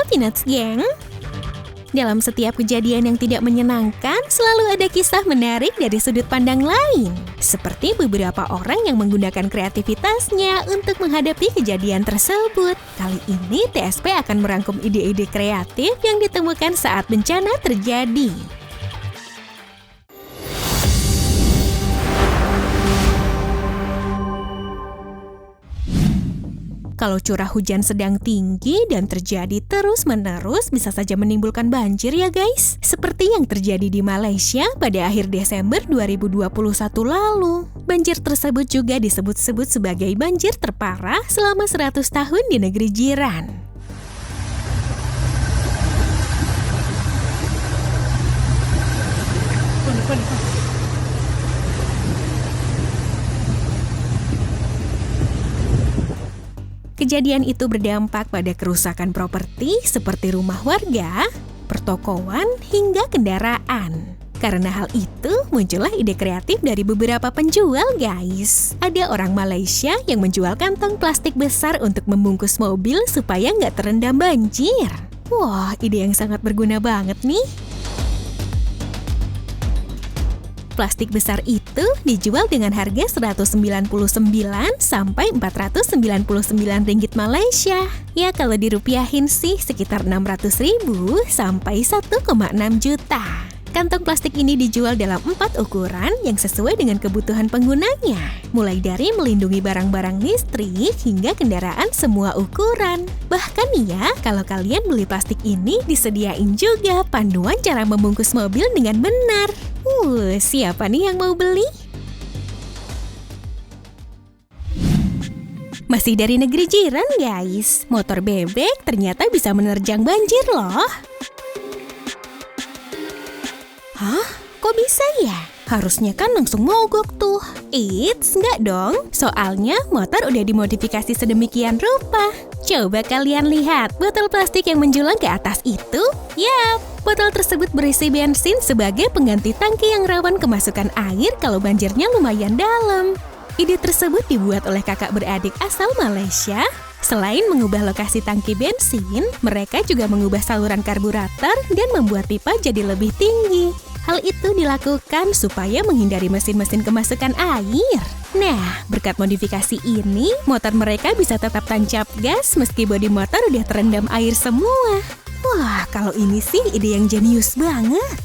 Peanuts Gang. Dalam setiap kejadian yang tidak menyenangkan, selalu ada kisah menarik dari sudut pandang lain. Seperti beberapa orang yang menggunakan kreativitasnya untuk menghadapi kejadian tersebut. Kali ini TSP akan merangkum ide-ide kreatif yang ditemukan saat bencana terjadi. Kalau curah hujan sedang tinggi dan terjadi terus-menerus, bisa saja menimbulkan banjir ya guys. Seperti yang terjadi di Malaysia pada akhir Desember 2021 lalu. Banjir tersebut juga disebut-sebut sebagai banjir terparah selama 100 tahun di negeri jiran. Kejadian itu berdampak pada kerusakan properti seperti rumah warga, pertokoan, hingga kendaraan. Karena hal itu, muncullah ide kreatif dari beberapa penjual, guys. Ada orang Malaysia yang menjual kantong plastik besar untuk membungkus mobil supaya nggak terendam banjir. Wah, ide yang sangat berguna banget nih. Plastik besar itu dijual dengan harga 199 sampai 499 ringgit Malaysia. Ya kalau dirupiahin sih sekitar 600.000 sampai 1,6 juta. Kantong plastik ini dijual dalam 4 ukuran yang sesuai dengan kebutuhan penggunanya. Mulai dari melindungi barang-barang listrik hingga kendaraan semua ukuran. Bahkan ya, kalau kalian beli plastik ini disediain juga panduan cara membungkus mobil dengan benar. Siapa nih yang mau beli? Masih dari negeri jiran guys, motor bebek ternyata bisa menerjang banjir loh. Hah? Kok bisa ya? Harusnya kan langsung mogok tuh. Eits, nggak dong. Soalnya motor udah dimodifikasi sedemikian rupa. Coba kalian lihat botol plastik yang menjulang ke atas itu. Yap, botol tersebut berisi bensin sebagai pengganti tangki yang rawan kemasukan air kalau banjirnya lumayan dalam. Ide tersebut dibuat oleh kakak beradik asal Malaysia. Selain mengubah lokasi tangki bensin, mereka juga mengubah saluran karburator dan membuat pipa jadi lebih tinggi. Hal itu dilakukan supaya menghindari mesin-mesin kemasukan air. Nah, berkat modifikasi ini, motor mereka bisa tetap tancap gas meski bodi motor udah terendam air semua. Wah, kalau ini sih ide yang jenius banget.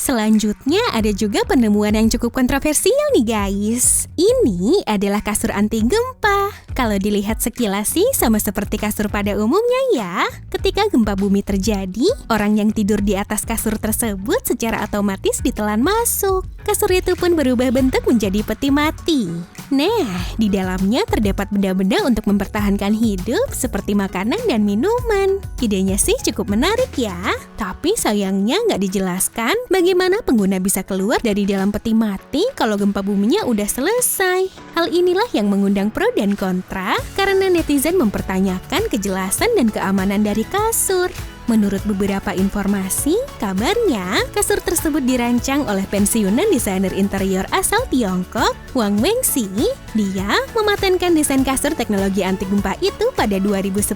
Selanjutnya ada juga penemuan yang cukup kontroversial nih guys. Ini adalah kasur anti gempa. Kalau dilihat sekilas sih sama seperti kasur pada umumnya ya. Ketika gempa bumi terjadi, orang yang tidur di atas kasur tersebut secara otomatis ditelan masuk. Kasur itu pun berubah bentuk menjadi peti mati. Nah, di dalamnya terdapat benda-benda untuk mempertahankan hidup seperti makanan dan minuman. Idenya sih cukup menarik ya. Tapi sayangnya nggak dijelaskan bagaimana pengguna bisa keluar dari dalam peti mati kalau gempa buminya udah selesai. Hal inilah yang mengundang pro dan kontra karena netizen mempertanyakan kejelasan dan keamanan dari kasur. Menurut beberapa informasi, kabarnya kasur tersebut dirancang oleh pensiunan desainer interior asal Tiongkok, Wang Wengxi. Dia mematenkan desain kasur teknologi anti gempa itu pada 2010.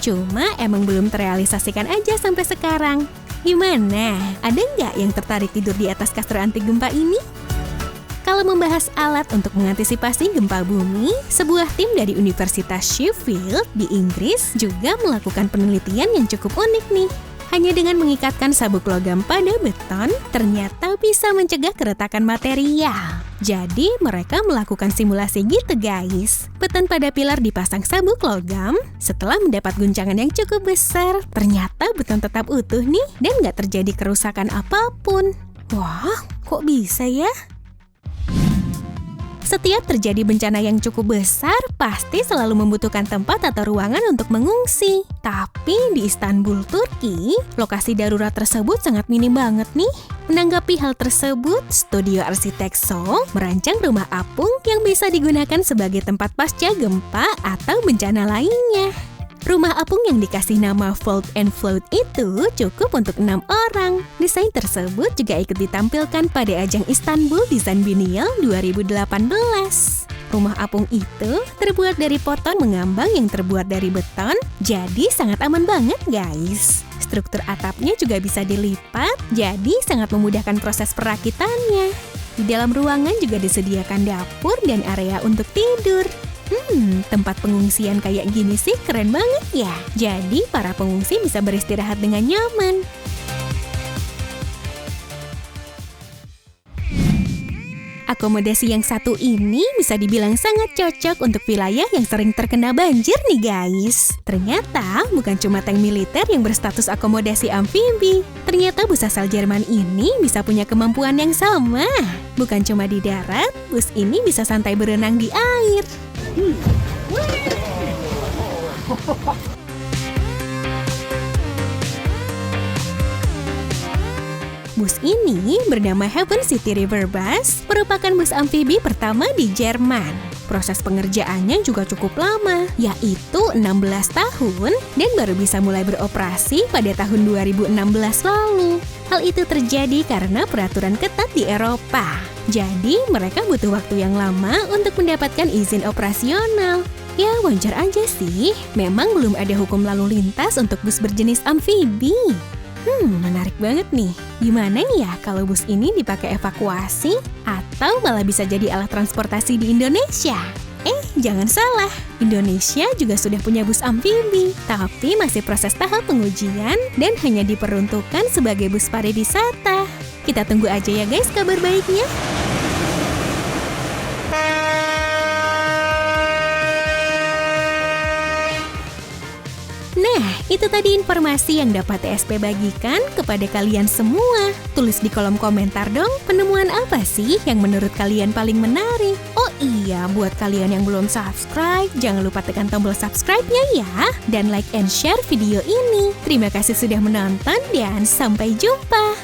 Cuma emang belum terrealisasikan aja sampai sekarang. Gimana? Ada nggak yang tertarik tidur di atas kasur anti gempa ini? Kalau membahas alat untuk mengantisipasi gempa bumi, sebuah tim dari Universitas Sheffield di Inggris juga melakukan penelitian yang cukup unik nih. Hanya dengan mengikatkan sabuk logam pada beton, ternyata bisa mencegah keretakan material. Jadi mereka melakukan simulasi gitu guys. Beton pada pilar dipasang sabuk logam, setelah mendapat guncangan yang cukup besar, ternyata beton tetap utuh nih dan nggak terjadi kerusakan apapun. Wah, kok bisa ya? Setiap terjadi bencana yang cukup besar, pasti selalu membutuhkan tempat atau ruangan untuk mengungsi. Tapi di Istanbul, Turki, lokasi darurat tersebut sangat minim banget nih. Menanggapi hal tersebut, studio arsitek So merancang rumah apung yang bisa digunakan sebagai tempat pasca gempa atau bencana lainnya. Rumah apung yang dikasih nama Fold and Float itu cukup untuk 6 orang. Desain tersebut juga ikut ditampilkan pada ajang Istanbul Design Biennial 2018. Rumah apung itu terbuat dari poton mengambang yang terbuat dari beton, jadi sangat aman banget guys. Struktur atapnya juga bisa dilipat, jadi sangat memudahkan proses perakitannya. Di dalam ruangan juga disediakan dapur dan area untuk tidur. Tempat pengungsian kayak gini sih keren banget ya. Jadi para pengungsi bisa beristirahat dengan nyaman. Akomodasi yang satu ini bisa dibilang sangat cocok untuk wilayah yang sering terkena banjir nih guys. Ternyata bukan cuma tank militer yang berstatus akomodasi amfibi. Ternyata bus asal Jerman ini bisa punya kemampuan yang sama. Bukan cuma di darat, bus ini bisa santai berenang di air. Bus ini bernama Heaven City River Bus, merupakan bus amfibi pertama di Jerman. Proses pengerjaannya juga cukup lama, yaitu 16 tahun dan baru bisa mulai beroperasi pada tahun 2016 lalu. Hal itu terjadi karena peraturan ketat di Eropa. Jadi mereka butuh waktu yang lama untuk mendapatkan izin operasional. Ya wajar aja sih, memang belum ada hukum lalu lintas untuk bus berjenis amfibi. Menarik banget nih. Gimana ya kalau bus ini dipakai evakuasi atau malah bisa jadi alat transportasi di Indonesia? Jangan salah, Indonesia juga sudah punya bus amfibi, tapi masih proses tahap pengujian dan hanya diperuntukkan sebagai bus pariwisata. Kita tunggu aja ya guys kabar baiknya. Nah, itu tadi informasi yang dapat TSP bagikan kepada kalian semua. Tulis di kolom komentar dong, penemuan apa sih yang menurut kalian paling menarik? Oh iya, buat kalian yang belum subscribe, jangan lupa tekan tombol subscribe-nya ya. Dan like and share video ini. Terima kasih sudah menonton dan sampai jumpa.